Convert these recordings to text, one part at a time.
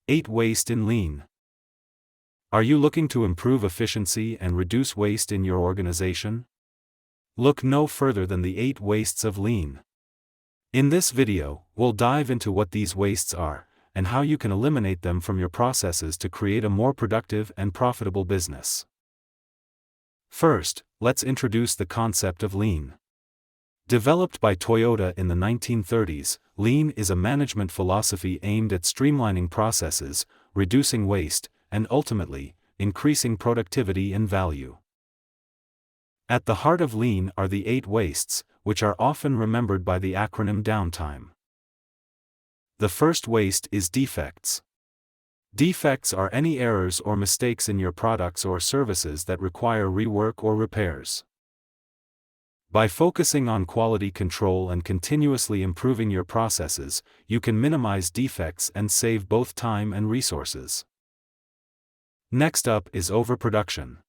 8 Waste in Lean. Are you looking to improve efficiency and reduce waste in your organization? Look no further than the 8 wastes of Lean. In this video, we'll dive into what these wastes are, and how you can eliminate them from your processes to create a more productive and profitable business. First, let's introduce the concept of Lean. Developed by Toyota in the 1930s, Lean is a management philosophy aimed at streamlining processes, reducing waste, and ultimately, increasing productivity and value. At the heart of Lean are the 8 wastes, which are often remembered by the acronym downtime. The first waste is defects. Defects are any errors or mistakes in your products or services that require rework or repairs. By focusing on quality control and continuously improving your processes, you can minimize defects and save both time and resources. Next up is overproduction.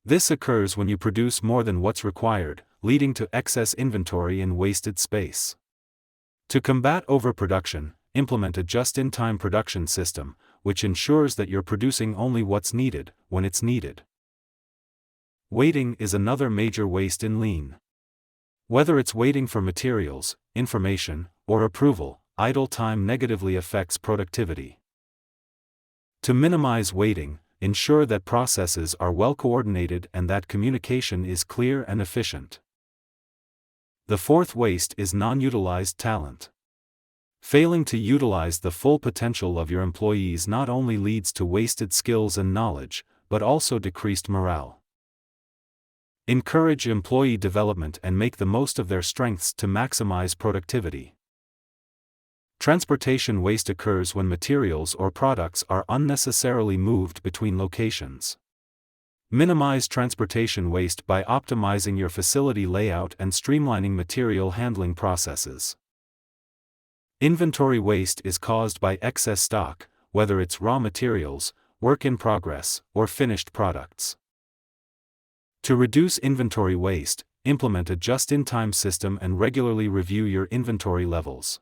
This occurs when you produce more than what's required, leading to excess inventory and wasted space. To combat overproduction, implement a just-in-time production system, which ensures that you're producing only what's needed, when it's needed. Waiting is another major waste in Lean. Whether it's waiting for materials, information, or approval, idle time negatively affects productivity. To minimize waiting, ensure that processes are well coordinated and that communication is clear and efficient. The fourth waste is non-utilized talent. Failing to utilize the full potential of your employees not only leads to wasted skills and knowledge, but also decreased morale. Encourage employee development and make the most of their strengths to maximize productivity. Transportation waste occurs when materials or products are unnecessarily moved between locations. Minimize transportation waste by optimizing your facility layout and streamlining material handling processes. Inventory waste is caused by excess stock, whether it's raw materials, work in progress, or finished products. To reduce inventory waste, implement a just-in-time system and regularly review your inventory levels.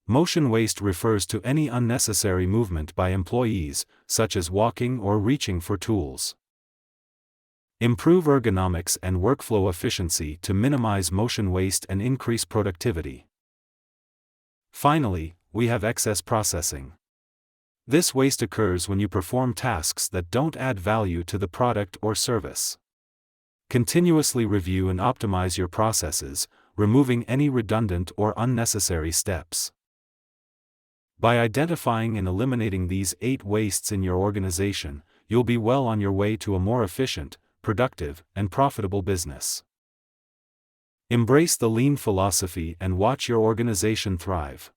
Motion waste refers to any unnecessary movement by employees, such as walking or reaching for tools. Improve ergonomics and workflow efficiency to minimize motion waste and increase productivity. Finally, we have excess processing. This waste occurs when you perform tasks that don't add value to the product or service. Continuously review and optimize your processes, removing any redundant or unnecessary steps. By identifying and eliminating these 8 wastes in your organization, you'll be well on your way to a more efficient, productive, and profitable business. Embrace the Lean philosophy and watch your organization thrive.